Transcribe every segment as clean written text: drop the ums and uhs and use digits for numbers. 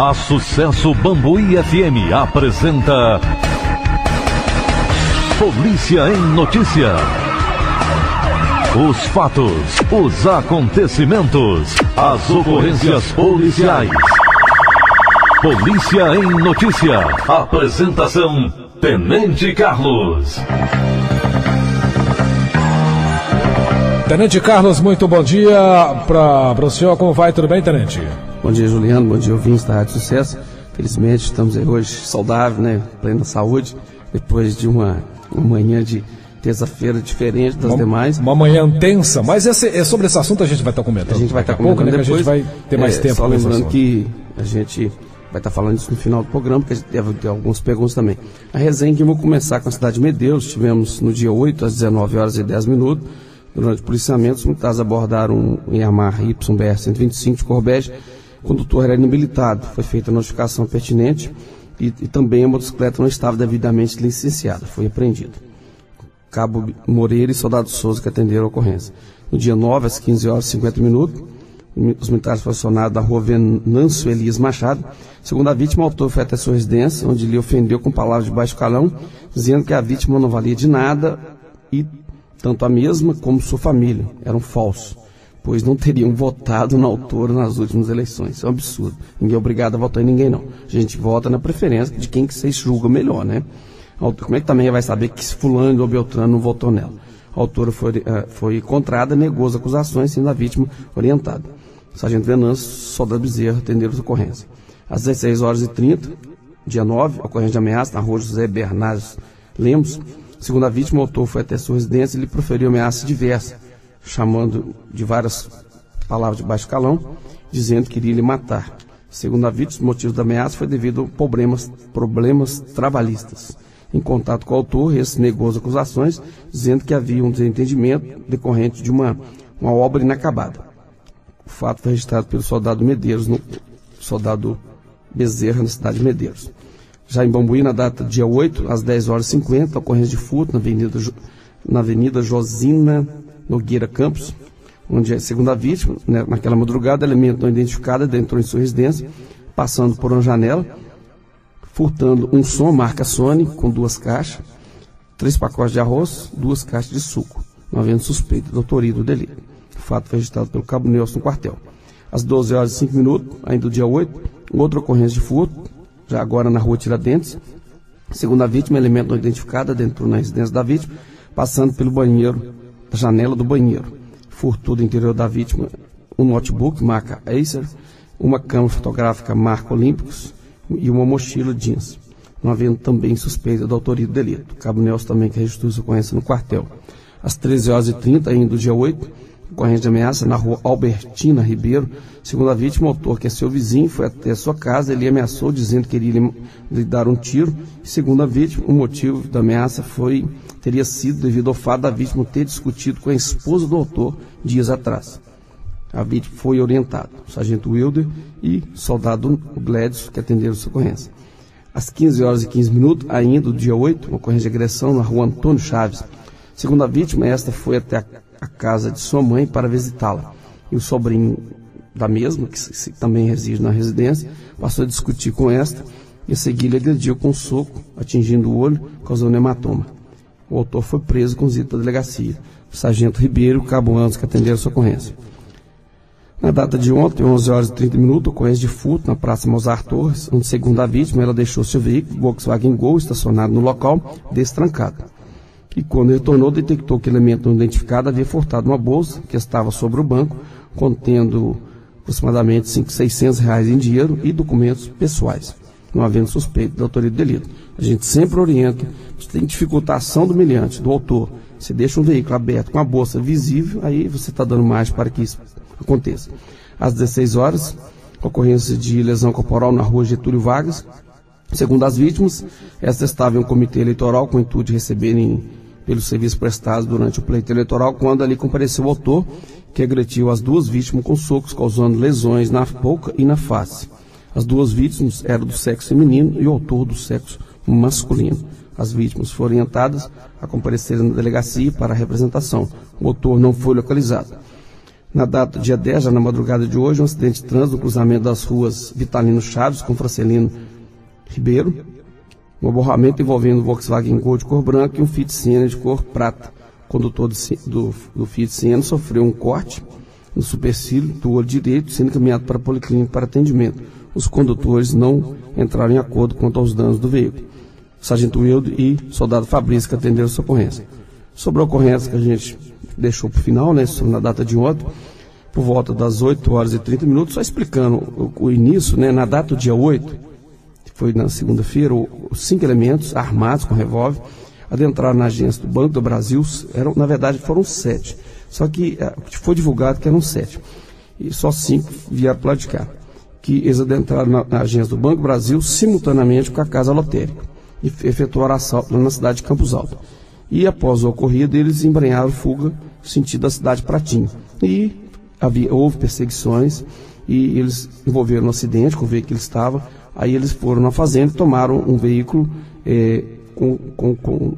A Sucesso Bambuí FM apresenta Polícia em Notícia. Os fatos, os acontecimentos, as ocorrências policiais. Polícia em Notícia. Apresentação: Tenente Carlos. Tenente Carlos, muito bom dia para o senhor. Como vai? Tudo bem, Tenente? Bom dia, Juliano. Bom dia, ouvintes da Rádio Sucesso. Felizmente estamos aí hoje saudáveis, né? Plena saúde, depois de uma manhã de terça-feira diferente das demais. Uma manhã tensa, mas sobre esse assunto a gente vai estar comentando. A gente vai estar comentando depois, né? Que a gente vai ter mais tempo. Só lembrando que a gente vai estar falando isso no final do programa, porque a gente deve ter algumas perguntas também. A resenha que eu vou começar com a cidade de Medeiros. Tivemos no dia 8, às 19 horas e 10 minutos, durante o policiamento, os militares abordaram um Yamaha YBR 125 de cor bege. O condutor era inabilitado. Foi feita a notificação pertinente e também a motocicleta não estava devidamente licenciada. Foi apreendida. Cabo Moreira e Soldado Souza que atenderam a ocorrência. No dia 9, às 15 horas e 50 minutos, os militares foram acionados da rua Venâncio Elias Machado. Segundo a vítima, o autor foi até sua residência, onde lhe ofendeu com palavras de baixo calão, dizendo que a vítima não valia de nada e tanto a mesma como sua família eram falsos, pois não teriam votado na autora nas últimas eleições. Isso é um absurdo. Ninguém é obrigado a votar em ninguém, não. A gente vota na preferência de quem que vocês julga melhor, né? Como é que também vai saber que fulano ou Beltrano não votou nela? A autora foi encontrada, negou as acusações, sendo a vítima orientada. O sargento Venâncio, soldado Bezerra, atenderam a ocorrência. Às 16 horas e 30, dia 9, ocorrência de ameaça na rua José Bernardes Lemos. Segundo a vítima, o autor foi até sua residência e lhe proferiu ameaças diversas, chamando de várias palavras de baixo calão, dizendo que iria lhe matar. Segundo a vítima, o motivo da ameaça foi devido a problemas trabalhistas. Em contato com o autor, esse negou as acusações, dizendo que havia um desentendimento decorrente de uma obra inacabada. O fato foi registrado pelo soldado Medeiros, soldado Bezerra, na cidade de Medeiros. Já em Bambuí, na data dia 8, às 10 horas e 50, ocorrência de furto na Avenida Josina Nogueira Campos, onde, segundo a vítima, né, naquela madrugada, elemento não identificado entrou em sua residência, passando por uma janela, furtando um som marca Sony com 2 caixas, 3 pacotes de arroz, 2 caixas de suco, não havendo suspeito da autoria do delito. O fato foi registrado pelo cabo Nelson no quartel. Às 12 horas e 5 minutos, ainda do dia 8, outra ocorrência de furto, já agora na rua Tiradentes. Segundo a vítima, elemento não identificado adentrou na residência da vítima, passando pelo banheiro, a janela do banheiro. Furtou do interior da vítima um notebook marca Acer, uma câmera fotográfica marca Olímpicos e uma mochila jeans, não havendo também suspeita da autoria do delito. O cabo Nelson também que registrou essa ocorrência no quartel. Às 13 horas e 30, ainda do dia 8, ocorrência de ameaça na rua Albertina Ribeiro. Segundo a vítima, o autor, que é seu vizinho, foi até a sua casa, ele ameaçou, dizendo que iria lhe dar um tiro. E, segundo a vítima, o motivo da ameaça teria sido devido ao fato da vítima ter discutido com a esposa do autor dias atrás. A vítima foi orientada, o sargento Wilder e o soldado Gladys, que atenderam essa ocorrência. Às 15 horas e 15 minutos, ainda do dia 8, uma ocorrência de agressão na rua Antônio Chaves. Segundo a vítima, esta foi até a casa de sua mãe para visitá-la. E o sobrinho da mesma, que também reside na residência, passou a discutir com esta e a seguir lhe agrediu com um soco, atingindo o olho, causando hematoma. O autor foi preso com visita à delegacia. O sargento Ribeiro e o cabo Andes, que atenderam essa ocorrência. Na data de ontem, 11 horas e 30 minutos, ocorrência de furto na Praça Mozart Torres, onde, segundo a vítima, ela deixou seu veículo, Volkswagen Gol, estacionado no local, destrancado. E quando retornou, detectou que o elemento não identificado havia furtado uma bolsa que estava sobre o banco, contendo aproximadamente R$600 em dinheiro e documentos pessoais, não havendo suspeito da autoria do delito. A gente sempre orienta, se tem dificultação do humilhante, do autor, se deixa um veículo aberto com a bolsa visível, aí você está dando margem para que isso aconteça. Às 16 horas, ocorrência de lesão corporal na rua Getúlio Vargas. Segundo as vítimas, esta estava em um comitê eleitoral com o intuito de receberem pelos serviços prestados durante o pleito eleitoral, quando ali compareceu o autor, que agrediu as 2 vítimas com socos, causando lesões na boca e na face. As 2 vítimas eram do sexo feminino e o autor do sexo masculino. As vítimas foram orientadas a comparecerem na delegacia para a representação. O autor não foi localizado. Na data, dia 10, já na madrugada de hoje, um acidente de trânsito no cruzamento das ruas Vitalino Chaves com Francelino Ribeiro. Um aborramento envolvendo um Volkswagen Gol de cor branca e um Fiat Siena de cor prata. O condutor do Fiat Siena sofreu um corte no supercílio do olho direito, sendo encaminhado para a policlínica para atendimento. Os condutores não entraram em acordo quanto aos danos do veículo. Sargento Wildo e soldado Fabrício que atenderam essa ocorrência. Sobre a ocorrência que a gente deixou para o final, né, na data de ontem, por volta das 8 horas e 30 minutos, só explicando o início, né, na data do dia 8, foi na segunda-feira, os 5 elementos armados com revólver adentraram na agência do Banco do Brasil. Na verdade foram 7, só que foi divulgado que eram 7, e só 5 vieram para lá de cá, que eles adentraram na agência do Banco do Brasil simultaneamente com a casa lotérica e efetuaram assalto na cidade de Campos Altos. E após o ocorrido, eles embrenharam fuga no sentido da cidade de Pratinha. E houve perseguições e eles envolveram um acidente com o veículo que ele estava. Aí eles foram na fazenda e tomaram um veículo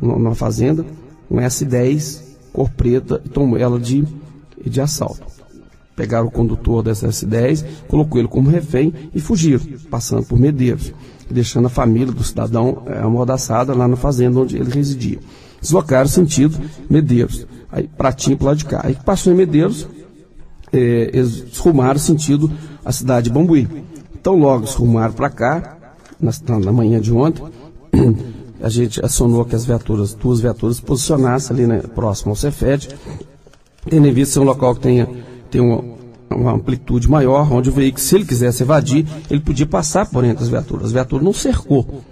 na fazenda, um S10 cor preta, e tomou ela de assalto. Pegaram o condutor dessa S10, colocou ele como refém e fugiram, passando por Medeiros, deixando a família do cidadão amordaçada lá na fazenda onde ele residia. Deslocaram sentido Medeiros, aí Pratinha para lá de cá. Aí passou em Medeiros, eles rumaram sentido a cidade de Bambuí. Então logo se rumaram para cá, na manhã de ontem, a gente acionou que as duas viaturas posicionassem ali, né, próximo ao Cefet, tendo em vista ser um local que tem uma amplitude maior, onde o veículo, se ele quisesse evadir, ele podia passar por entre as viaturas. As viaturas não cercou.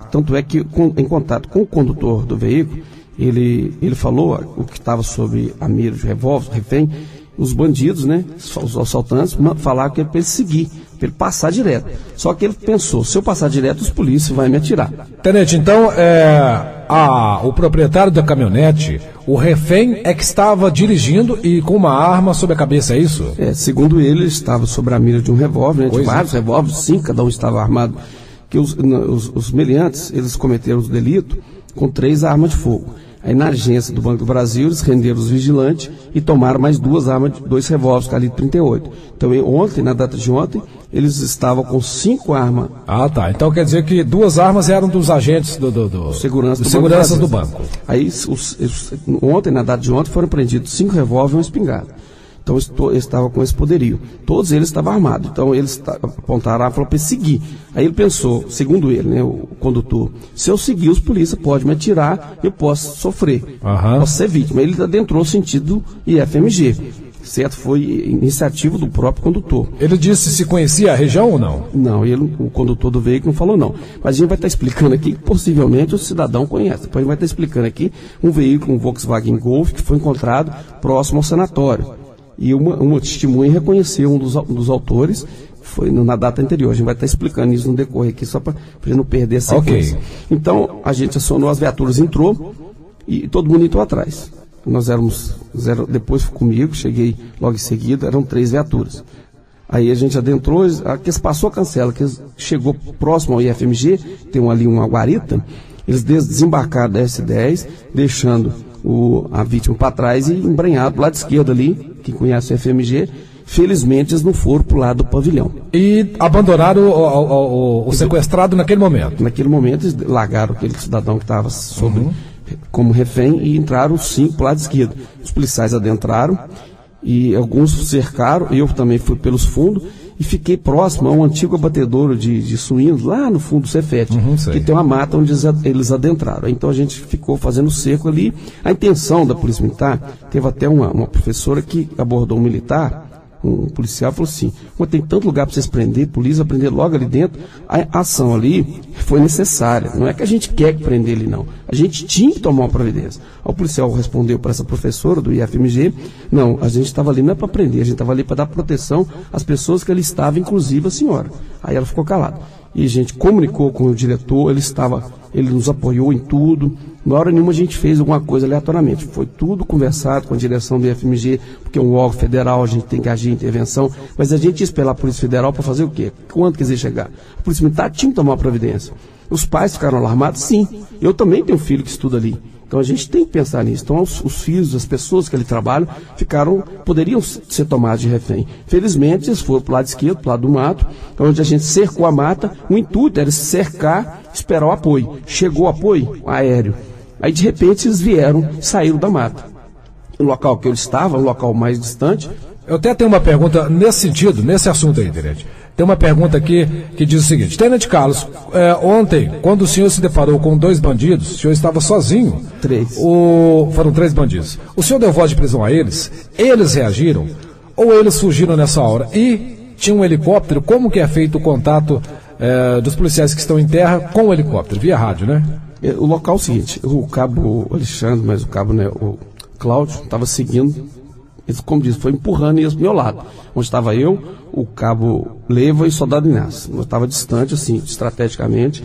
Tanto é que, em contato com o condutor do veículo, ele falou o que estava sobre a mira de revólver, refém. Os bandidos, né, os assaltantes, falaram que é para ele seguir, para ele passar direto. Só que ele pensou, se eu passar direto, os polícias vão me atirar. Tenente, então, o proprietário da caminhonete, o refém é que estava dirigindo e com uma arma sob a cabeça, é isso? Segundo ele estava sobre a mira de um revólver, né, de vários revólveres, 5, cada um estava armado. Que os meliantes, eles cometeram o delito com 3 armas de fogo. Aí na agência do Banco do Brasil, eles renderam os vigilantes e tomaram mais 2 revólveres calibre 38. Então ontem, na data de ontem, eles estavam com 5 armas. Ah, tá. Então quer dizer que 2 armas eram dos agentes seguranças do banco. Aí ontem, na data de ontem, foram prendidos 5 revólveres e uma espingarda. Então eles estavam com esse poderio. Todos eles estavam armados. Então eles apontaram e falaram para ele seguir. Aí ele pensou, segundo ele, né, o condutor, se eu seguir, os polícias podem me atirar e eu posso sofrer. Posso ser vítima. Ele adentrou no sentido IFMG. Certo? Foi iniciativa do próprio condutor. Ele disse se conhecia a região ou não? Não, o condutor do veículo não falou não. Mas a gente vai estar explicando aqui que possivelmente o cidadão conhece. Depois a gente vai estar explicando aqui um veículo, um Volkswagen Golf, que foi encontrado próximo ao sanatório. E uma testemunha reconheceu um dos autores, foi na data anterior. A gente vai estar explicando isso no decorrer aqui, só para não perder a sequência. Okay. Então, a gente acionou as viaturas, entrou, e todo mundo entrou atrás. Nós depois comigo, cheguei logo em seguida, eram 3 viaturas. Aí a gente adentrou, que passou a cancela, que chegou próximo ao IFMG, tem ali uma guarita, eles desembarcaram da S10, deixando a vítima para trás e embrenhado do lado esquerdo ali, quem conhece o FMG, felizmente eles não foram para o lado do pavilhão. E abandonaram o sequestrado naquele momento? Naquele momento eles largaram aquele cidadão que estava como refém e entraram 5 para o lado esquerdo. Os policiais adentraram e alguns cercaram, eu também fui pelos fundos e fiquei próximo a um antigo abatedouro de suínos lá no fundo do Cefet, que tem uma mata onde eles adentraram. Então a gente ficou fazendo cerco ali. A intenção da Polícia Militar, teve até uma professora que abordou um militar, um policial, falou assim: tem tanto lugar para vocês prender, polícia prender logo ali dentro. A ação ali foi necessária. Não é que a gente quer prender ele, não. A gente tinha que tomar uma providência. O policial respondeu para essa professora do IFMG: não, a gente estava ali não é para prender, a gente estava ali para dar proteção às pessoas que ali estavam, inclusive a senhora. Aí ela ficou calada. E a gente comunicou com o diretor, ele nos apoiou em tudo. Na hora nenhuma a gente fez alguma coisa aleatoriamente. Foi tudo conversado com a direção do IFMG, porque é um órgão federal, a gente tem que agir em intervenção. Mas a gente ia esperar a Polícia Federal para fazer o quê? Quando quiser chegar? A Polícia Militar tinha que tomar uma providência. Os pais ficaram alarmados? Sim. Eu também tenho um filho que estuda ali. Então a gente tem que pensar nisso. Então os filhos, as pessoas que ali trabalham, poderiam ser tomados de refém. Felizmente eles foram para o lado esquerdo, para o lado do mato, onde a gente cercou a mata. O intuito era cercar, esperar o apoio. Chegou o apoio aéreo. Aí de repente eles saíram da mata. O local que eu estava, um local mais distante. Eu até tenho uma pergunta nesse sentido, nesse assunto aí, Tenente. Tem uma pergunta aqui que diz o seguinte: Tenente Carlos, ontem, quando o senhor se deparou com 2 bandidos, o senhor estava sozinho? 3. Foram 3 bandidos. O senhor deu voz de prisão a eles? Eles reagiram? Ou eles fugiram nessa hora? E tinha um helicóptero? Como que é feito o contato dos policiais que estão em terra com o helicóptero? Via rádio, né? O local é o seguinte: o cabo Alexandre, mas o cabo, né, o Cláudio, estava seguindo. Ele, como disse, foi empurrando eles pro meu lado. Onde estava eu, o cabo Leva e o soldado Inácio. Eu estava distante, assim, estrategicamente.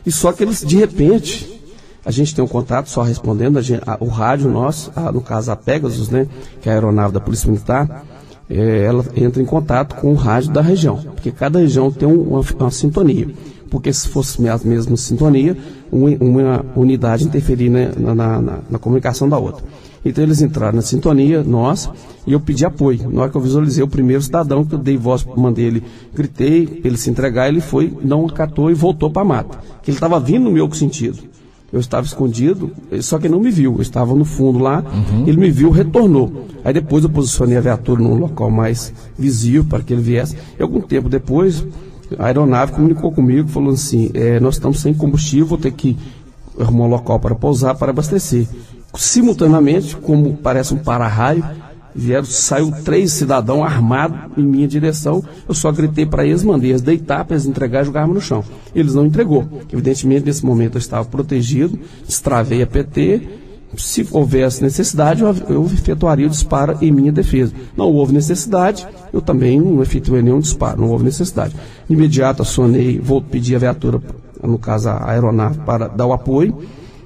E só que eles, de repente, a gente tem um contato, só respondendo, o rádio nosso, no caso a Pegasus, né, que é a aeronave da Polícia Militar, ela entra em contato com o rádio da região. Porque cada região tem uma sintonia. Porque se fosse a mesma sintonia, uma unidade interferir, né, na comunicação da outra. Então eles entraram na sintonia nossa e eu pedi apoio. Na hora que eu visualizei o primeiro cidadão, que eu dei voz, mandei ele, gritei para ele se entregar, ele foi, não acatou e voltou para a mata. Que ele estava vindo no meu sentido. Eu estava escondido, só que ele não me viu. Eu estava no fundo lá, ele me viu, retornou. Aí depois eu posicionei a viatura num local mais visível para que ele viesse. E algum tempo depois, a aeronave comunicou comigo, falou assim: nós estamos sem combustível, vou ter que arrumar um local para pousar, para abastecer. Simultaneamente, como parece um para-raio, saiu 3 cidadãos armados em minha direção. Eu só gritei para eles, mandei eles deitar para eles entregar e jogar a arma no chão. Eles não entregou. Evidentemente, nesse momento eu estava protegido, destravei a PT. Se houvesse necessidade, eu efetuaria o disparo em minha defesa. Não houve necessidade, eu também não efetuei nenhum disparo, não houve necessidade. De imediato acionei, pedi a viatura, no caso a aeronave, para dar o apoio.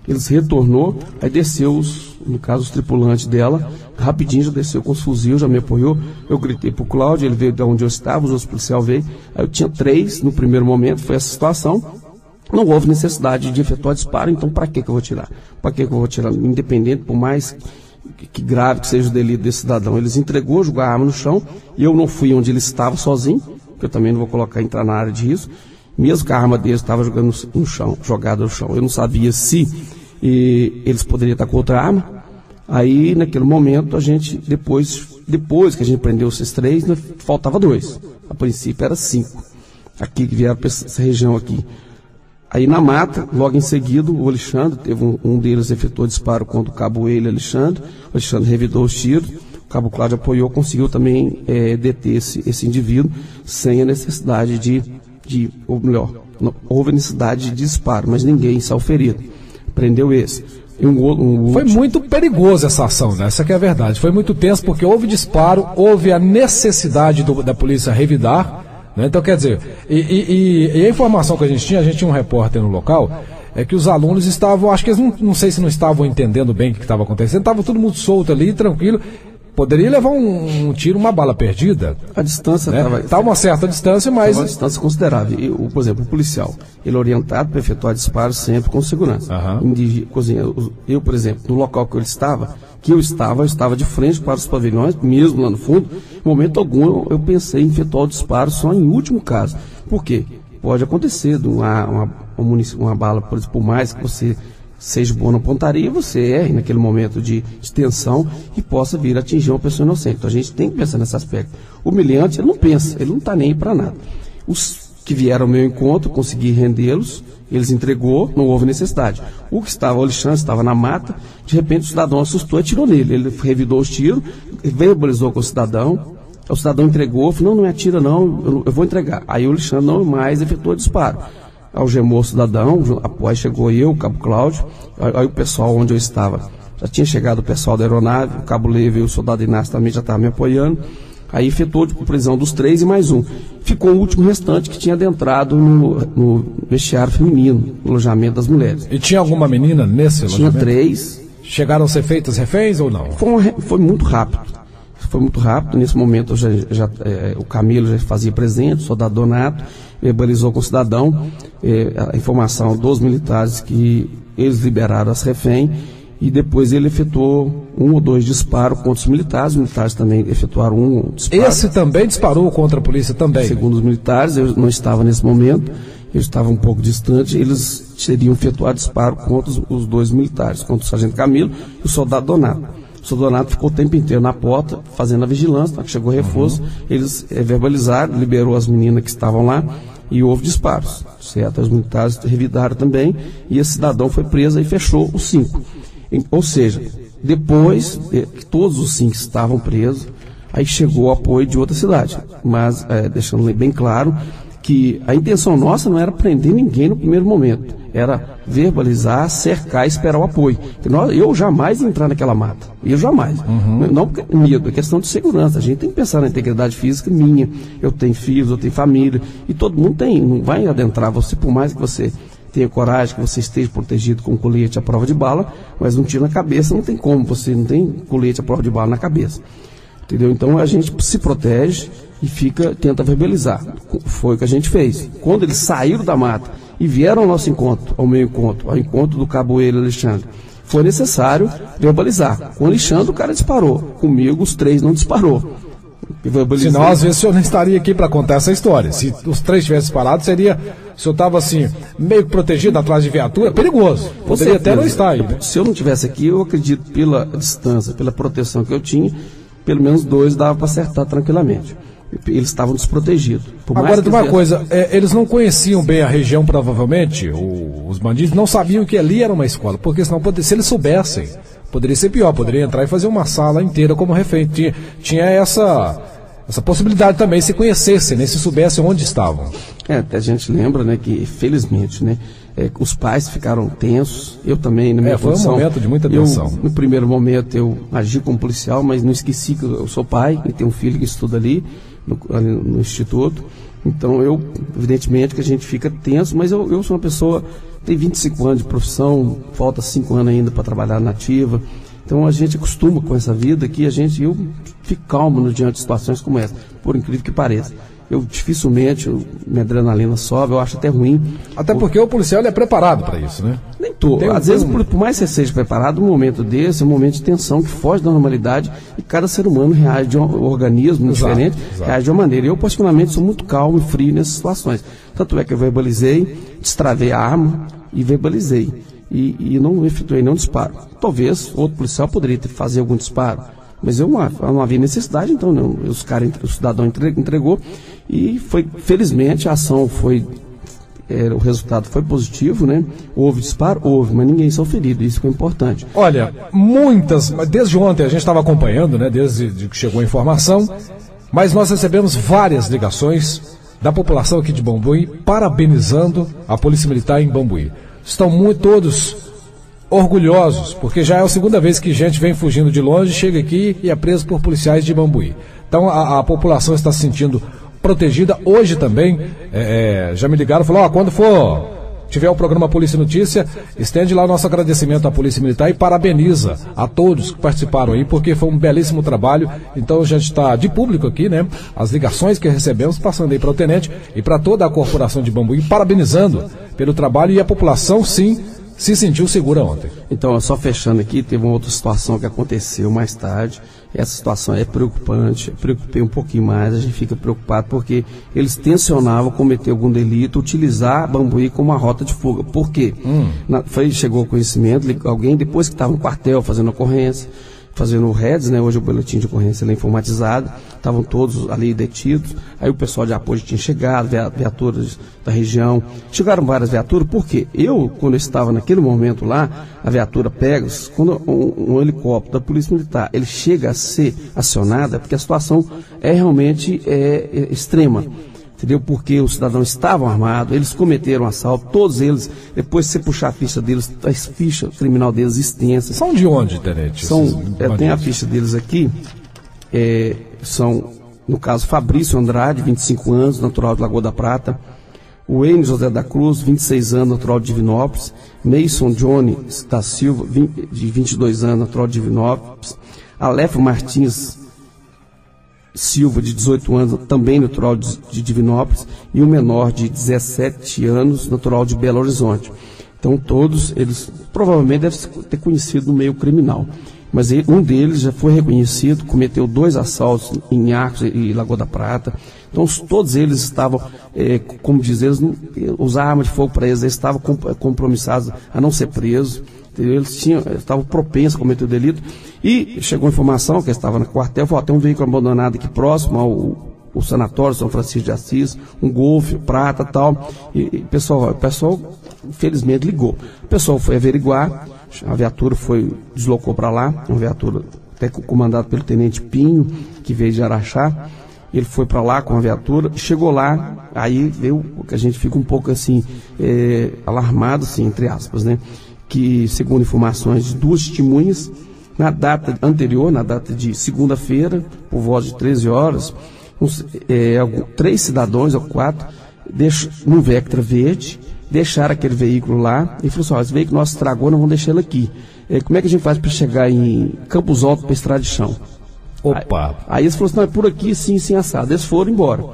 Eles retornou, aí desceu, no caso os tripulantes dela, rapidinho já desceu com os fuzil, já me apoiou. Eu gritei pro Cláudio, ele veio de onde eu estava, os outros policiais veio. Aí eu tinha 3 no primeiro momento, foi essa situação. Não houve necessidade de efetuar disparo, então para que eu vou tirar? Para que eu vou tirar? Independente, por mais que grave que seja o delito desse cidadão, eles entregou, jogou a arma no chão, e eu não fui onde ele estava sozinho, que eu também não vou entrar na área de risco. Mesmo que a arma deles estava jogada no chão, eu não sabia se eles poderiam estar com outra arma. Aí, naquele momento, a gente, depois que a gente prendeu esses 3, faltava 2. A princípio era 5. Aqui, que vieram para essa região aqui. Aí, na mata, logo em seguida, o Alexandre, teve um deles efetuou disparo contra o cabo Alexandre. O Alexandre revidou os tiros. O cabo Cláudio apoiou, conseguiu também deter esse indivíduo sem a necessidade ou melhor, não houve necessidade de disparo, mas ninguém saiu ferido. Prendeu esse. Foi muito perigoso essa ação, né? Essa que é a verdade. Foi muito tenso porque houve disparo, houve a necessidade da polícia revidar, né? Então, quer dizer, e a informação que a gente tinha um repórter no local, é que os alunos estavam, acho que eles não sei se não estavam entendendo bem o que estava acontecendo, estava todo mundo solto ali, tranquilo. Poderia levar um tiro, uma bala perdida. A distância estava uma certa distância, mas... uma distância considerável. Por exemplo, o policial, ele é orientado para efetuar disparos sempre com segurança. Eu, por exemplo, no local que eu estava de frente para os pavilhões, mesmo lá no fundo. Em momento algum, eu pensei em efetuar o disparo só em último caso. Por quê? Pode acontecer de uma bala, por mais que você seja bom na pontaria, você erre naquele momento de tensão e possa vir a atingir uma pessoa inocente. Então a gente tem que pensar nesse aspecto. O humilhante, ele não pensa, ele não está nem aí para nada. Os que vieram ao meu encontro, consegui rendê-los, eles entregou, não houve necessidade. O Alexandre estava na mata, de repente o cidadão assustou e atirou nele. Ele revidou os tiros, verbalizou com o cidadão entregou, falou: não me atira não, eu vou entregar. Aí o Alexandre não mais efetuou disparo. Algemou o cidadão, após chegou eu, o cabo Cláudio, aí o pessoal onde eu estava, já tinha chegado o pessoal da aeronave, o cabo Leve e o soldado Inácio também já estavam me apoiando, aí efetuou a prisão dos 3 e mais um. Ficou o último restante que tinha adentrado no vestiário feminino, no alojamento das mulheres. E tinha alguma menina nesse alojamento? Tinha 3. Chegaram a ser feitas reféns ou não? Foi muito rápido. Foi muito rápido. Nesse momento o Camilo já fazia presente, o soldado Donato verbalizou com o cidadão a informação dos militares que eles liberaram as refém e depois ele efetuou 1 ou 2 disparos contra os militares também efetuaram um disparo. Esse também disparou contra a polícia também? Segundo os militares, eu não estava nesse momento, eu estava um pouco distante, eles teriam efetuado disparo contra os 2 militares, contra o sargento Camilo e o soldado Donato. O soldado Donato ficou o tempo inteiro na porta, fazendo a vigilância, tá? Chegou reforço, eles verbalizaram, liberou as meninas que estavam lá e houve disparos, certo? Os militares revidaram também e esse cidadão foi preso e fechou os 5. Ou seja, depois que todos os 5 estavam presos, aí chegou o apoio de outra cidade, mas deixando bem claro que a intenção nossa não era prender ninguém no primeiro momento, era verbalizar, cercar e esperar o apoio. Eu jamais ia entrar naquela mata, eu jamais. Não porque medo, é questão de segurança, a gente tem que pensar na integridade física minha, eu tenho filhos, eu tenho família, e todo mundo não vai adentrar você, por mais que você tenha coragem, que você esteja protegido com colete à prova de bala, mas um tiro na cabeça não tem como, você não tem colete à prova de bala na cabeça. Entendeu? Então a gente se protege e tenta verbalizar. Foi o que a gente fez. Quando eles saíram da mata e vieram ao nosso encontro, ao meu encontro, ao encontro do Caboeiro Alexandre, foi necessário verbalizar. Com o Alexandre o cara disparou, comigo os 3 não disparou. Senão, às vezes, o senhor não estaria aqui para contar essa história. Se os 3 tivessem parado, o senhor estava assim, meio protegido atrás de viatura, perigoso. Poderia até não estar aí, né? Se eu não estivesse aqui, eu acredito, pela distância, pela proteção que eu tinha, pelo menos 2 dava para acertar tranquilamente. Eles estavam desprotegidos. Agora, tem uma coisa, eles não conheciam bem a região, provavelmente, os bandidos não sabiam que ali era uma escola, porque senão, se eles soubessem, poderia ser pior, poderia entrar e fazer uma sala inteira como refém. Tinha essa possibilidade também, se conhecessem, né, se soubessem onde estavam. Até a gente lembra, né, que felizmente, né, os pais ficaram tensos, eu também, na minha condição. Foi um momento de muita tensão. No primeiro momento eu agi como policial, mas não esqueci que eu sou pai e tenho um filho que estuda ali no instituto. Então evidentemente que a gente fica tenso, mas eu sou uma pessoa, tenho 25 anos de profissão, falta 5 anos ainda para trabalhar na ativa. Então a gente acostuma com essa vida que eu fico calmo diante de situações como essa, por incrível que pareça. Dificilmente, minha adrenalina sobe, eu acho até ruim. Até porque o policial é preparado para isso, né? Nem todo. Às vezes, por mais que você seja preparado, um momento desse é um momento de tensão que foge da normalidade e cada ser humano reage de um organismo diferente, reage de uma maneira. Eu, particularmente, sou muito calmo e frio nessas situações. Tanto é que eu verbalizei, destravei a arma e verbalizei. E não efetuei nenhum disparo. Talvez outro policial poderia fazer algum disparo, mas eu não havia necessidade, então o cidadão entregou e felizmente a ação o resultado foi positivo, né? Houve disparo? Houve, mas ninguém saiu ferido, isso foi importante. Olha, desde ontem a gente estava acompanhando, né? Desde que chegou a informação, mas nós recebemos várias ligações da população aqui de Bambuí parabenizando a Polícia Militar em Bambuí. Estão todos orgulhosos, porque já é a segunda vez que gente vem fugindo de longe, chega aqui e é preso por policiais de Bambuí. Então a população está se sentindo protegida. Hoje também, já me ligaram, falaram, quando tiver o programa Polícia Notícia, estende lá o nosso agradecimento à Polícia Militar e parabeniza a todos que participaram aí, porque foi um belíssimo trabalho. Então a gente está de público aqui, né? As ligações que recebemos, passando aí para o tenente e para toda a corporação de Bambuí, parabenizando pelo trabalho, e a população, sim, se sentiu segura ontem. Então, só fechando aqui, teve uma outra situação que aconteceu mais tarde. Essa situação é preocupante, preocupei um pouquinho mais, a gente fica preocupado porque eles tensionavam cometer algum delito, utilizar Bambuí como uma rota de fuga. Por quê? Chegou ao conhecimento, alguém depois que estava no quartel fazendo ocorrência, fazendo o REDS, né? Hoje o boletim de ocorrência é informatizado, estavam todos ali detidos, aí o pessoal de apoio tinha chegado, viaturas da região, chegaram várias viaturas, porque quando eu estava naquele momento lá, a viatura Pegasus, quando um helicóptero da Polícia Militar, ele chega a ser acionado, é porque a situação é realmente extrema. Entendeu? Porque os cidadãos estavam armados, eles cometeram assalto, todos eles, depois se você puxar a ficha deles, a ficha criminal deles extensa. São de onde, tenente? Tem a ficha deles aqui, são, no caso, Fabrício Andrade, 25 anos, natural de Lagoa da Prata, o Enio José da Cruz, 26 anos, natural de Divinópolis, Mason Johnny da Silva, de 22 anos, natural de Divinópolis, Aleph Martins Silva, de 18 anos, também natural de Divinópolis, e o menor de 17 anos, natural de Belo Horizonte. Então todos eles provavelmente devem ter conhecido no meio criminal. Mas um deles já foi reconhecido, cometeu 2 assaltos em Arcos e Lagoa da Prata. Então todos eles estavam, como diz eles, usar arma de fogo para eles estavam compromissados a não ser presos. Eles estavam propensos a cometer o delito. E chegou a informação que estava no quartel, falou, tem um veículo abandonado aqui próximo ao sanatório São Francisco de Assis, um Golf, prata e tal. E o pessoal infelizmente ligou. O pessoal foi averiguar, a viatura deslocou para lá, uma viatura até comandada pelo Tenente Pinho, que veio de Araxá. Ele foi para lá com a viatura, chegou lá, aí a gente fica um pouco assim, alarmado, assim, entre aspas, né? Que, segundo informações de 2 testemunhas, na data anterior, na data de segunda-feira, por volta de 13 horas, 3 cidadãos ou 4, num Vectra verde, deixaram aquele veículo lá e falaram assim, esse veículo nosso estragou, nós vamos deixar ele aqui. Como é que a gente faz para chegar em Campos Altos para estrada de chão? Opa! Aí eles falaram assim, não, é por aqui, sim, assado. Eles foram embora.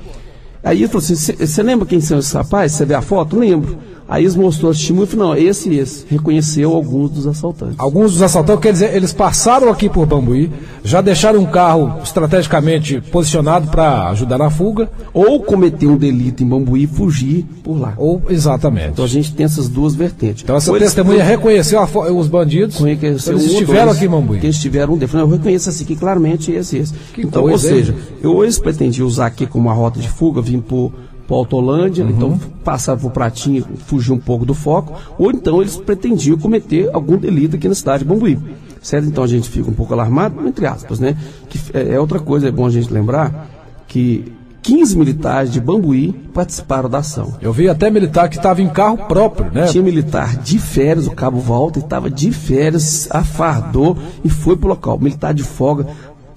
Aí ele falou assim, você lembra quem são esses rapazes? Você vê a foto? Lembro. Aí eles mostrou o testemunho e falou, não, esse. Reconheceu alguns dos assaltantes. Alguns dos assaltantes, quer dizer, eles passaram aqui por Bambuí, já deixaram um carro estrategicamente posicionado para ajudar na fuga. Ou cometer um delito em Bambuí e fugir por lá. Exatamente. Então a gente tem essas 2 vertentes. Então essa testemunha reconheceu os bandidos, eles estiveram aqui em Bambuí. Que eles estiveram um deles. Eu reconheço assim que claramente esse. Então, ou seja, eles pretendiam usar aqui como uma rota de fuga, vindo por Autolândia, então passar por Pratinha, fugir um pouco do foco, ou então eles pretendiam cometer algum delito aqui na cidade de Bambuí. Certo? Então a gente fica um pouco alarmado, entre aspas, né? Que é outra coisa, é bom a gente lembrar que 15 militares de Bambuí participaram da ação. Eu vi até militar que estava em carro próprio, né? Tinha militar de férias, o Cabo Walter estava de férias, afardou e foi para o local. Militar de folga,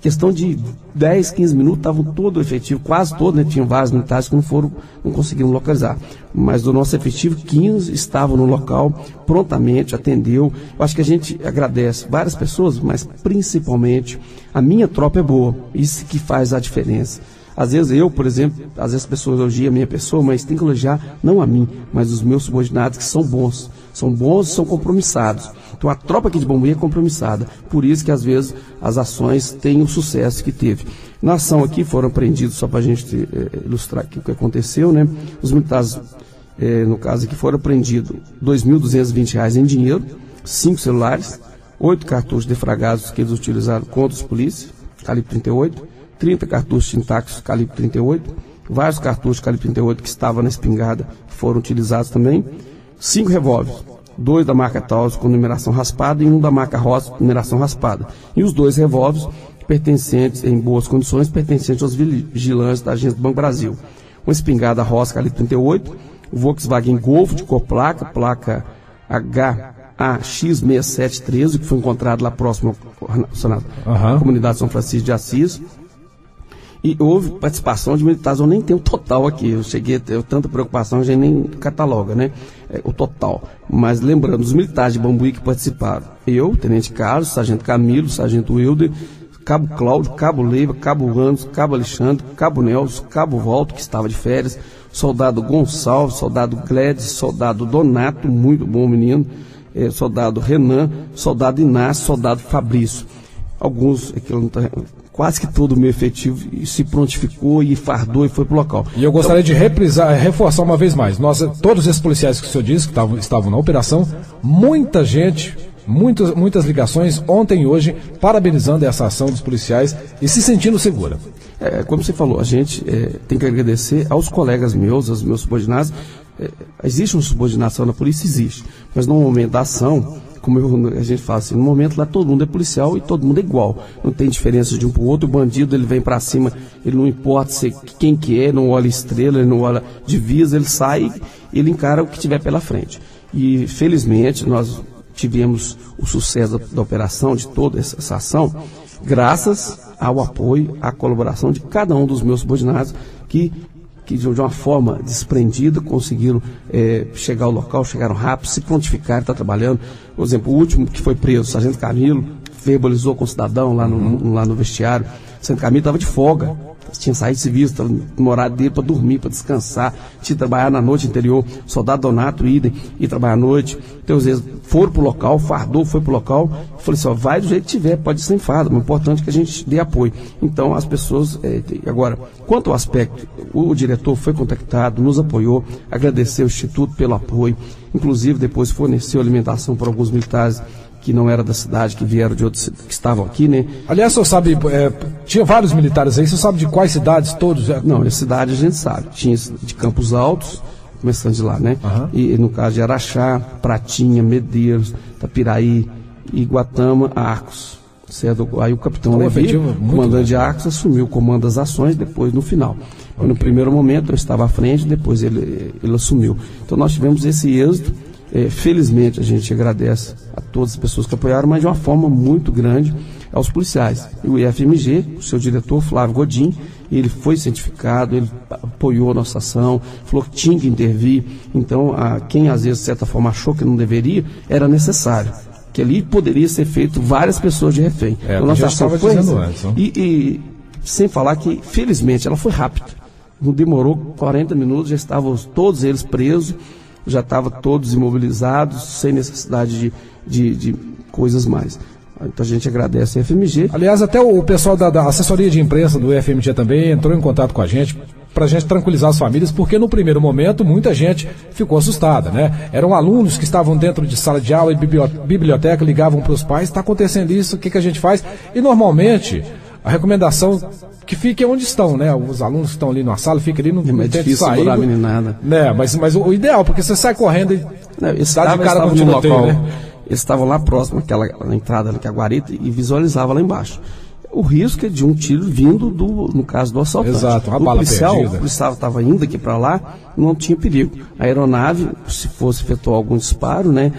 questão de 10, 15 minutos, estavam todo efetivo, quase todo, né? Tinham vários militares que não conseguiram localizar. Mas do nosso efetivo, 15 estavam no local, prontamente, atendeu. Eu acho que a gente agradece várias pessoas, mas principalmente a minha tropa é boa. Isso que faz a diferença. Às vezes eu, por exemplo, às vezes as pessoas elogiam a minha pessoa, mas tem que elogiar não a mim, mas os meus subordinados que são bons. São bons e são compromissados. Então a tropa aqui de Bambuí é compromissada. Por isso que às vezes as ações têm o sucesso que teve. Na ação aqui foram apreendidos, só para a gente ilustrar aqui o que aconteceu, né? Os militares, no caso aqui, foram apreendidos R$ 2.220 em dinheiro, 5 celulares, 8 cartuchos defragados que eles utilizaram contra os polícias, calibre 38, 30 cartuchos Sintax calibre 38, vários cartuchos calibre 38 que estavam na espingarda foram utilizados também, 5 revólveres, 2 da marca Taurus com numeração raspada e 1 da marca Rosa com numeração raspada. E os 2 revólveres pertencentes, em boas condições, pertencentes aos vigilantes da agência do Banco Brasil. Uma espingarda Rosa calibre 38, o Volkswagen Golf de cor placa HAX6713, que foi encontrado lá próximo à comunidade São Francisco de Assis. E houve participação de militares, eu nem tenho o total aqui, eu cheguei a ter tanta preocupação, a gente nem cataloga, né? O total. Mas lembrando, os militares de Bambuí que participaram, eu, Tenente Carlos, Sargento Camilo, Sargento Wilder, Cabo Cláudio, Cabo Leiva, Cabo Ramos, Cabo Alexandre, Cabo Nelson, Cabo Volto, que estava de férias, Soldado Gonçalves, Soldado Gledes, Soldado Donato, muito bom menino, Soldado Renan, Soldado Inácio, Soldado Fabrício. Alguns, quase que todo o meu efetivo se prontificou e fardou e foi para o local. E eu gostaria de reforçar uma vez mais. Todos esses policiais que o senhor disse que estavam na operação, muita gente, muitas ligações ontem e hoje, parabenizando essa ação dos policiais e se sentindo segura. Como você falou, a gente tem que agradecer aos colegas meus, aos meus subordinados. Existe uma subordinação na polícia? Existe. Mas no momento da ação, como a gente fala assim, no momento lá todo mundo é policial e todo mundo é igual. Não tem diferença de um para o outro. O bandido, ele vem para cima, ele não importa quem que é, não olha estrela, ele não olha divisa, ele sai, ele encara o que tiver pela frente. E felizmente nós tivemos o sucesso da operação, de toda essa ação, graças ao apoio, à colaboração de cada um dos meus subordinados que de uma forma desprendida conseguiram chegar ao local, chegaram rápido, se prontificaram, está trabalhando. Por exemplo, o último que foi preso, o Sargento Camilo, verbalizou com o cidadão lá no vestiário. O Sargento Camilo estava de folga, tinha saído de serviço, estava no horário dele para dormir, para descansar, tinha que trabalhar na noite anterior, soldado Donato, idem, e trabalhar à noite. Então, às vezes, foram para o local, fardou, foi para o local, falei assim, ó, vai do jeito que tiver, pode ser em fardo, mas o importante é que a gente dê apoio. Então, as pessoas, agora, quanto ao aspecto, o diretor foi contactado, nos apoiou, agradeceu o Instituto pelo apoio, inclusive depois forneceu alimentação para alguns militares que não era da cidade, que vieram de outros, que estavam aqui, né? Aliás, o senhor sabe, tinha vários militares aí, o senhor sabe de quais cidades todos? Não, de cidade a gente sabe. Tinha de Campos Altos, começando de lá, né? Uhum. E no caso de Araxá, Pratinha, Medeiros, Tapiraí, Iguatama, Arcos. Certo? Aí o capitão Levi, comandante de Arcos, assumiu o comando das ações depois no final. Okay. No primeiro momento eu estava à frente, depois ele assumiu. Então nós tivemos esse êxito. Felizmente a gente agradece a todas as pessoas que apoiaram, mas de uma forma muito grande aos policiais. E o IFMG, o seu diretor Flávio Godin, ele foi cientificado, ele apoiou a nossa ação, falou que tinha que intervir. Então, quem às vezes de certa forma achou que não deveria, era necessário, que ali poderia ser feito várias pessoas de refém. Então, nossa ação foi antes, e sem falar que felizmente ela foi rápida, não demorou 40 minutos, já estavam todos eles presos, já estavam todos imobilizados, sem necessidade de coisas mais. Então a gente agradece a FMG. Aliás, até o pessoal da assessoria de imprensa do FMG também entrou em contato com a gente, para a gente tranquilizar as famílias, porque no primeiro momento muita gente ficou assustada, né? Eram alunos que estavam dentro de sala de aula e biblioteca, ligavam para os pais, está acontecendo isso, o que a gente faz? E normalmente a recomendação que fiquem onde estão, né? Os alunos que estão ali na sala, fiquem ali, não tente sair. Segurar a meninada. Né? Mas o ideal, porque você sai correndo e dá de cara com o tiroteio, né? Eles estavam lá próximo àquela entrada, que é a guarita, e visualizava lá embaixo. O risco é de um tiro vindo, no caso do assaltante. Exato, uma bala perdida. O policial estava indo aqui para lá, não tinha perigo. A aeronave, se fosse efetuar algum disparo, né,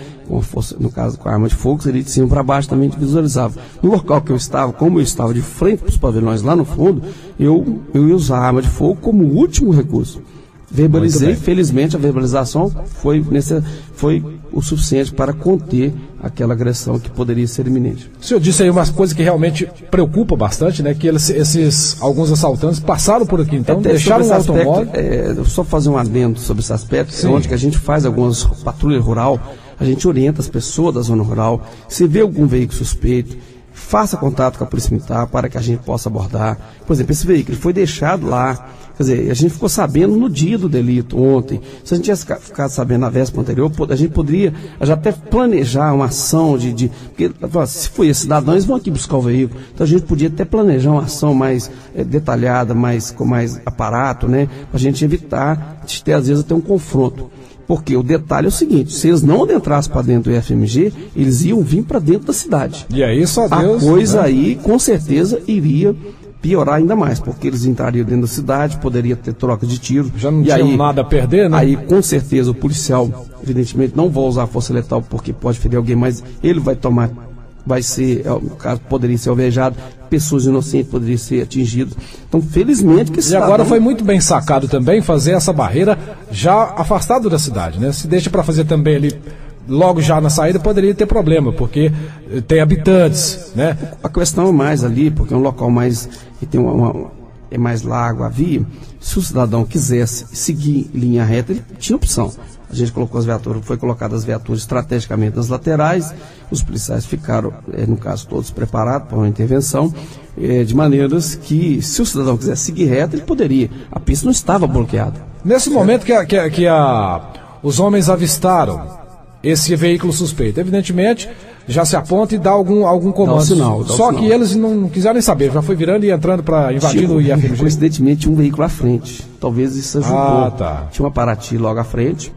no caso com a arma de fogo, seria de cima para baixo, também visualizava. No local que eu estava, como eu estava de frente para os pavilhões lá no fundo, eu ia usar a arma de fogo como último recurso. Verbalizei, felizmente a verbalização foi o suficiente para conter aquela agressão que poderia ser iminente. O senhor disse aí umas coisas que realmente preocupa bastante, né? Que alguns assaltantes passaram por aqui, então deixaram o automóvel. Só fazer um adendo sobre esse aspecto, onde que a gente faz algumas patrulhas rural, a gente orienta as pessoas da zona rural, se vê algum veículo suspeito, faça contato com a polícia militar para que a gente possa abordar. Por exemplo, esse veículo foi deixado lá, quer dizer, a gente ficou sabendo no dia do delito, ontem. Se a gente tivesse ficado sabendo na véspera anterior, a gente poderia já até planejar uma ação porque se foi esse cidadão, eles vão aqui buscar o veículo. Então a gente podia até planejar uma ação mais detalhada, com mais aparato, né? Para a gente evitar de ter, às vezes, até um confronto. Porque o detalhe é o seguinte, se eles não adentrassem para dentro do IFMG, eles iam vir para dentro da cidade. E aí só Deus... A coisa aí, com certeza, iria piorar ainda mais, porque eles entrariam dentro da cidade, poderia ter troca de tiro. Já não tinha nada a perder, né? Aí, com certeza, o policial, evidentemente, não vai usar a força letal porque pode ferir alguém, mas ele vai ser, no caso, poderia ser alvejado, pessoas inocentes poderiam ser atingidas. Então, felizmente que E agora foi muito bem sacado também fazer essa barreira já afastado da cidade, né? Se deixa para fazer também ali logo já na saída, poderia ter problema, porque tem habitantes, né? A questão é mais ali, porque é um local mais que tem é mais largo a via. Se o cidadão quisesse seguir em linha reta, ele tinha opção. A gente colocou as viaturas, foi colocado as viaturas estrategicamente nas laterais, os policiais ficaram, no caso, todos preparados para uma intervenção, de maneiras que, se o cidadão quisesse seguir reto, ele poderia. A pista não estava bloqueada. Nesse momento que os homens avistaram esse veículo suspeito, evidentemente, já se aponta e dá algum comando. Só que eles não quiseram nem saber, já foi virando e entrando para invadir o IFMG. Coincidentemente, tinha um veículo à frente. Talvez isso ajudou. Tá. Tinha uma Paraty logo à frente.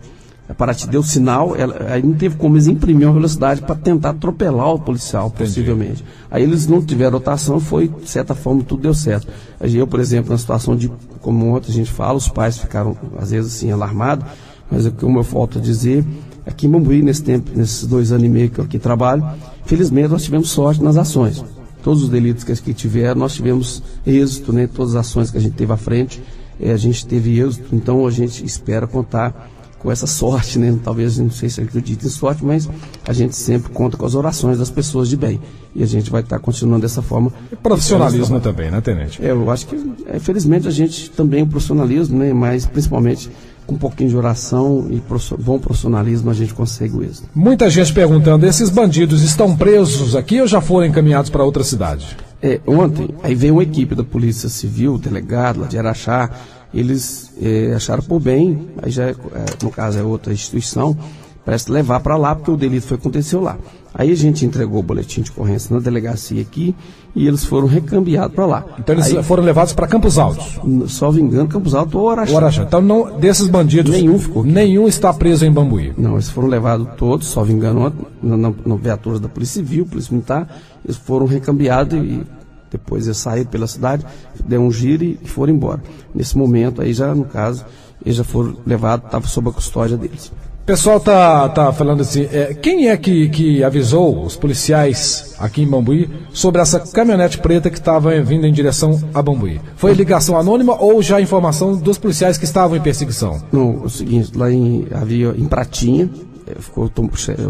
A Paraty deu sinal, aí não teve como eles imprimir uma velocidade para tentar atropelar o policial, possivelmente. Aí eles não tiveram rotação, de certa forma, tudo deu certo. Eu, por exemplo, na situação como ontem a gente fala, os pais ficaram, às vezes, assim, alarmados, mas como eu volto a dizer, aqui em Bambuí, nesses 2 anos e meio que eu aqui trabalho, felizmente nós tivemos sorte nas ações. Todos os delitos que tiveram, nós tivemos êxito, né? Todas as ações que a gente teve à frente, a gente teve êxito, então a gente espera contar com essa sorte, né? Talvez, não sei se acredita em sorte, mas a gente sempre conta com as orações das pessoas de bem. E a gente vai estar continuando dessa forma. E profissionalismo também, né, Tenente? Eu acho que, infelizmente, a gente também, o profissionalismo, né? Mas principalmente com um pouquinho de oração e bom profissionalismo, a gente consegue isso. Muita gente perguntando, esses bandidos estão presos aqui ou já foram encaminhados para outra cidade? Ontem, aí veio uma equipe da Polícia Civil, delegado lá de Araxá, eles acharam por bem, aí já, no caso é outra instituição, parece levar para lá, porque o delito aconteceu lá. Aí a gente entregou o boletim de ocorrência na delegacia aqui e eles foram recambiados para lá. Então eles foram levados para Campos Altos? Salvo engano, Campos Altos ou Araxá. Então não, desses bandidos, nenhum está preso em Bambuí? Não, eles foram levados todos, salvo engano, na viatura da Polícia Civil, Polícia Militar, eles foram recambiados e depois eles saíram pela cidade, deram um giro e foram embora. Nesse momento aí já, no caso, eles já foram levados, estavam sob a custódia deles. O pessoal tá falando assim, quem é que avisou os policiais aqui em Bambuí sobre essa caminhonete preta que estava vindo em direção a Bambuí? Foi ligação anônima ou já informação dos policiais que estavam em perseguição? Não, é o seguinte, lá havia em Pratinha,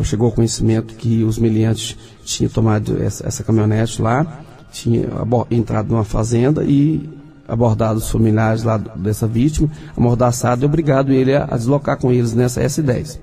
chegou ao conhecimento que os meliantes tinham tomado essa caminhonete lá, tinha entrado numa fazenda e abordado os familiares lá dessa vítima, amordaçado e obrigado ele a deslocar com eles nessa S10,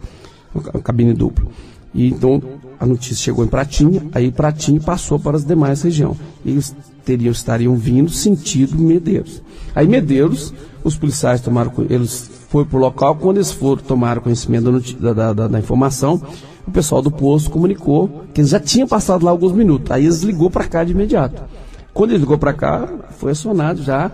cabine dupla. E então a notícia chegou em Pratinha, aí Pratinha passou para as demais regiões. Eles estariam vindo sentido Medeiros. Aí Medeiros, os policiais eles foram para o local, quando eles tomaram conhecimento da informação, o pessoal do posto comunicou que eles já tinham passado lá alguns minutos. Aí eles ligou para cá de imediato. Quando ele ligou para cá, foi acionado já,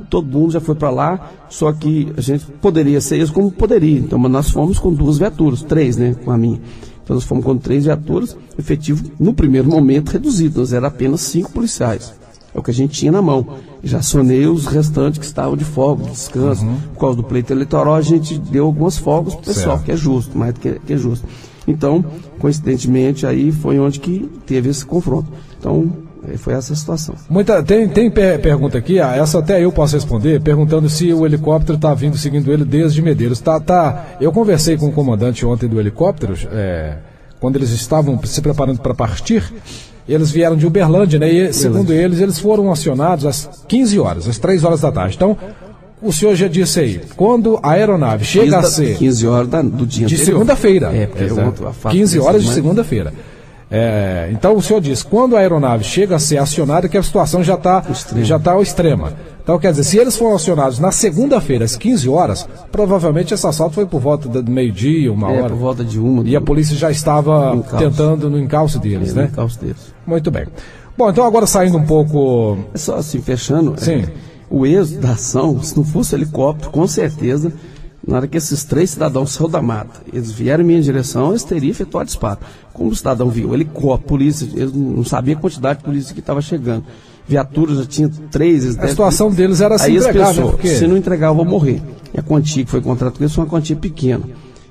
todo mundo já foi para lá, só que a gente poderia ser isso como poderia. Então nós fomos com 2 viaturas, 3, né, com a minha. Então nós fomos com 3 viaturas, efetivo no primeiro momento reduzido, nós era apenas 5 policiais. É o que a gente tinha na mão. Já acionei os restantes que estavam de folga, de descanso. Por causa do pleito eleitoral, a gente deu algumas folgas para o pessoal, que é justo, mais do que é justo. Então, coincidentemente, aí foi onde que teve esse confronto. Então, foi essa a situação. Tem pergunta aqui, essa até eu posso responder, perguntando se o helicóptero está vindo seguindo ele desde Medeiros. Eu conversei com o comandante ontem do helicóptero, quando eles estavam se preparando para partir, eles vieram de Uberlândia, né? E segundo eles foram acionados às 15 horas, às 3 horas da tarde. Então, o senhor já disse aí, quando a aeronave chega a ser... 15 horas do dia de segunda-feira. 15 horas de segunda-feira. Então o senhor diz, quando a aeronave chega a ser acionada, que a situação já está ao extremo. Então quer dizer, se eles foram acionados na segunda-feira às 15 horas, provavelmente esse assalto foi por volta do meio-dia, 1 hora. Por volta de 1. E a polícia já estava tentando no encalço deles, né? No encalço deles. Muito bem. Bom, então agora saindo um pouco... Só assim, fechando, sim. O êxito da ação, se não fosse o helicóptero, com certeza, na hora que esses 3 cidadãos saíram da mata, eles vieram em minha direção, eles teriam efetuado disparo. Como o cidadão viu, helicóptero, polícia, eles não sabiam a quantidade de polícia que estava chegando. Viaturas já tinha 3. A situação deles era assim, entregar, né? Porque... se não entregar, eu vou morrer. E a quantia que foi contratada com eles foi uma quantia pequena.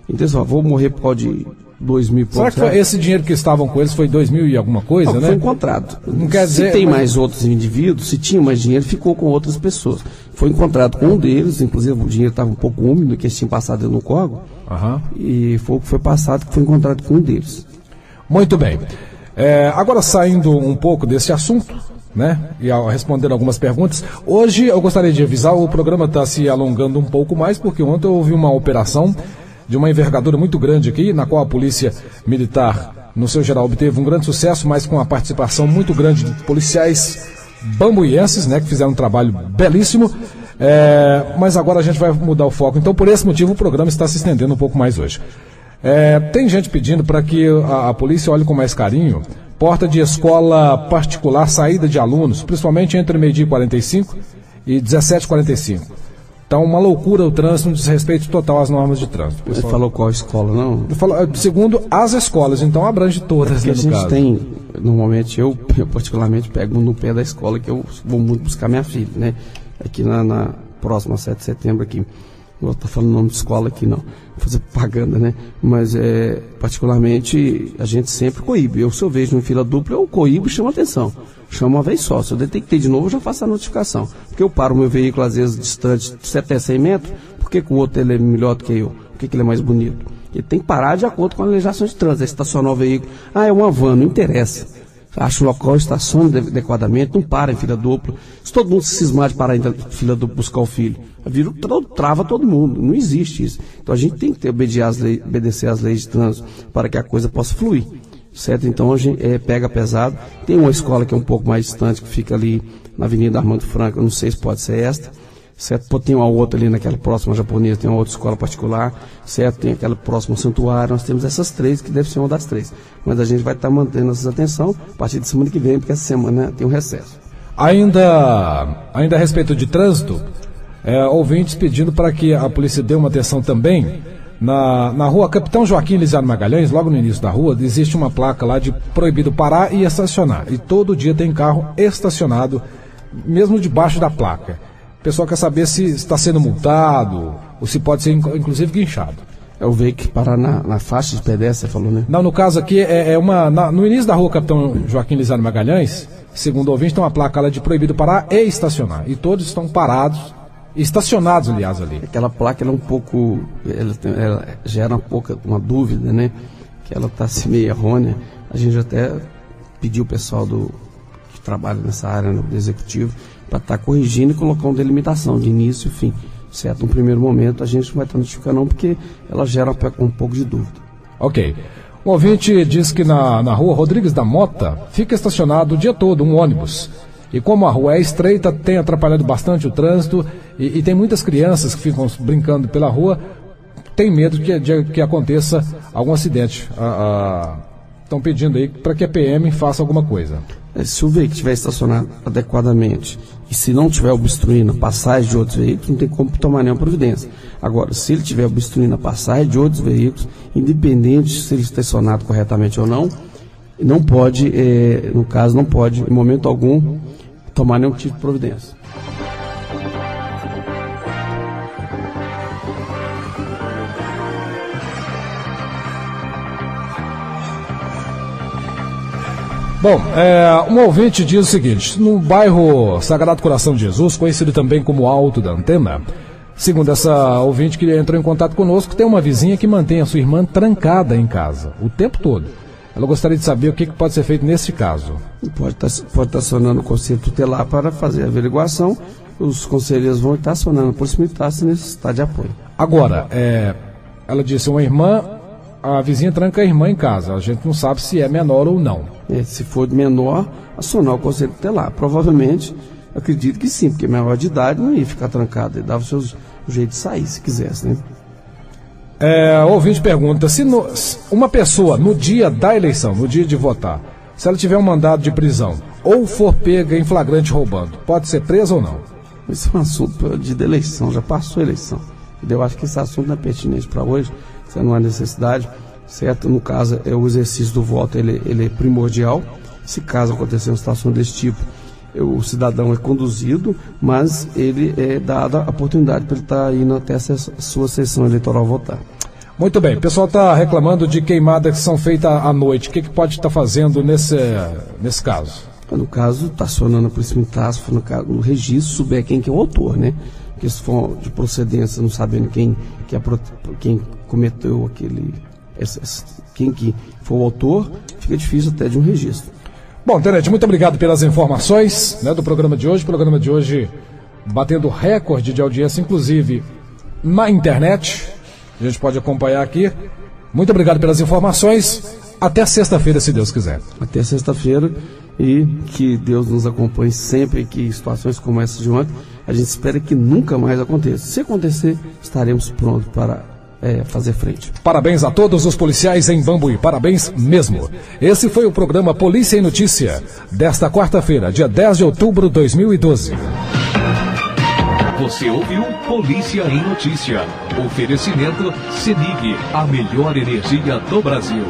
Então, só vou morrer por causa de 2.000 pontos. Será que foi esse dinheiro que estavam com eles foi 2.000 e alguma coisa, né? Foi encontrado. Não quer dizer... Se tem mais outros indivíduos, se tinha mais dinheiro, ficou com outras pessoas. Foi encontrado com um deles, inclusive o dinheiro estava um pouco úmido, que eles tinham passado no córrego. E foi o que foi passado, que foi encontrado com um deles. Muito bem. Agora saindo um pouco desse assunto, né? E respondendo algumas perguntas, hoje eu gostaria de avisar, o programa está se alongando um pouco mais, porque ontem houve uma operação de uma envergadura muito grande aqui, na qual a Polícia Militar, no seu geral, obteve um grande sucesso, mas com a participação muito grande de policiais bambuienses, né, que fizeram um trabalho belíssimo, mas agora a gente vai mudar o foco. Então, por esse motivo, o programa está se estendendo um pouco mais hoje. Tem gente pedindo para que a polícia olhe com mais carinho porta de escola particular, saída de alunos, principalmente entre meio-dia e 45 e 17h45. Então, uma loucura o trânsito, um desrespeito total às normas de trânsito. Você falou qual escola, não? Segundo as escolas, então abrange todas, né, no caso. A gente tem, normalmente, eu particularmente pego no pé da escola, que eu vou muito buscar minha filha, né? Aqui na próxima 7 de setembro aqui. Não vou estar falando o nome de escola aqui, não. Vou fazer propaganda, né? Mas, particularmente, a gente sempre coíbe. Se eu vejo em fila dupla, eu coíbo e chamo atenção. Chamo uma vez só. Se eu detectei de novo, eu já faço a notificação. Porque eu paro o meu veículo, às vezes, distante de até 100 metros. Por que o outro ele é melhor do que eu? Por que ele é mais bonito? Ele tem que parar de acordo com a legislação de trânsito, é estacionar o veículo. É uma van, não interessa. Acha o local, estaciona adequadamente, não para em fila dupla. Se todo mundo se cismar de parar em fila dupla buscar o filho, trava todo mundo. Não existe isso. Então a gente tem que obedecer às leis de trânsito para que a coisa possa fluir. Certo? Então a gente pega pesado. Tem uma escola que é um pouco mais distante, que fica ali na Avenida Armando Franco, eu não sei se pode ser esta. Certo? Tem uma outra ali naquela próxima japonesa, tem uma outra escola particular, certo? Tem aquela próxima santuário, nós temos essas três, que deve ser uma das três. Mas a gente vai estar mantendo essa atenção a partir de semana que vem, porque essa semana tem um recesso. Ainda a respeito de trânsito, ouvintes pedindo para que a polícia dê uma atenção também. Na rua Capitão Joaquim Lisiado Magalhães, logo no início da rua, existe uma placa lá de proibido parar e estacionar. E todo dia tem carro estacionado, mesmo debaixo da placa. O pessoal quer saber se está sendo multado ou se pode ser inclusive guinchado. É o veículo que parar na faixa de pedestre, você falou, né? Não, no caso aqui no início da rua Capitão Joaquim Lisiado Magalhães, segundo o ouvinte, tem uma placa lá de proibido parar e estacionar. E todos estão parados, estacionados, aliás, ali. Aquela placa, ela é um pouco, ela gera uma dúvida, né? Que ela está assim, meio errônea. A gente até pediu o pessoal que trabalha nessa área, do executivo, para estar corrigindo e colocar uma delimitação de início e fim. Certo? No primeiro momento a gente não vai estar notificando não, porque ela gera um pouco de dúvida. Ok. O ouvinte diz que na rua Rodrigues da Mota fica estacionado o dia todo um ônibus. E como a rua é estreita, tem atrapalhado bastante o trânsito e tem muitas crianças que ficam brincando pela rua, tem medo de que aconteça algum acidente. Estão pedindo aí para que a PM faça alguma coisa. Se o veículo estiver estacionado adequadamente e se não estiver obstruindo a passagem de outros veículos, não tem como tomar nenhuma providência. Agora, se ele estiver obstruindo a passagem de outros veículos, independente se ele está estacionado corretamente ou não, não pode, no caso, não pode, em momento algum, tomar nenhum tipo de providência. Bom, um ouvinte diz o seguinte: no bairro Sagrado Coração de Jesus, conhecido também como Alto da Antena, segundo essa ouvinte que entrou em contato conosco, tem uma vizinha que mantém a sua irmã trancada em casa o tempo todo. Ela gostaria de saber o que pode ser feito nesse caso. Pode estar acionando o conselho tutelar para fazer a averiguação. Os conselheiros vão estar acionando a polícia militar se necessitar de apoio. Agora, ela disse uma irmã. A vizinha tranca a irmã em casa. A gente não sabe se é menor ou não. Se for menor, acionar o conselho tutelar. Provavelmente, acredito que sim, porque menor de idade não ia ficar trancado. Ele dava o jeito de sair, se quisesse, né? O ouvinte pergunta, se uma pessoa, no dia da eleição, no dia de votar, se ela tiver um mandado de prisão ou for pega em flagrante roubando, pode ser presa ou não? Esse é um assunto de eleição, já passou a eleição. Eu acho que esse assunto não é pertinente para hoje. Não há necessidade, certo? No caso, o exercício do voto ele é primordial. Se caso acontecer uma situação desse tipo, o cidadão é conduzido, mas ele é dada a oportunidade para ele estar indo até a sua sessão eleitoral votar. Muito bem, o pessoal está reclamando de queimadas que são feitas à noite. O que pode estar fazendo nesse caso? No caso, está acionando a polícia militar, se for no registro, souber quem que é o autor, né? Porque se for de procedência, não sabendo quem cometeu quem que foi o autor, fica difícil até de um registro. Bom, Tenente, muito obrigado pelas informações, do programa de hoje. O programa de hoje batendo recorde de audiência, inclusive na internet. A gente pode acompanhar aqui. Muito obrigado pelas informações. Até sexta-feira, se Deus quiser. Até sexta-feira, e que Deus nos acompanhe sempre, que situações como essa de ontem, a gente espera que nunca mais aconteça. Se acontecer, estaremos prontos para fazer frente. Parabéns a todos os policiais em Bambuí, parabéns mesmo. Esse foi o programa Polícia em Notícia, desta quarta-feira, dia 10 de outubro de 2012. Você ouviu Polícia em Notícia. Oferecimento CENIG, a melhor energia do Brasil.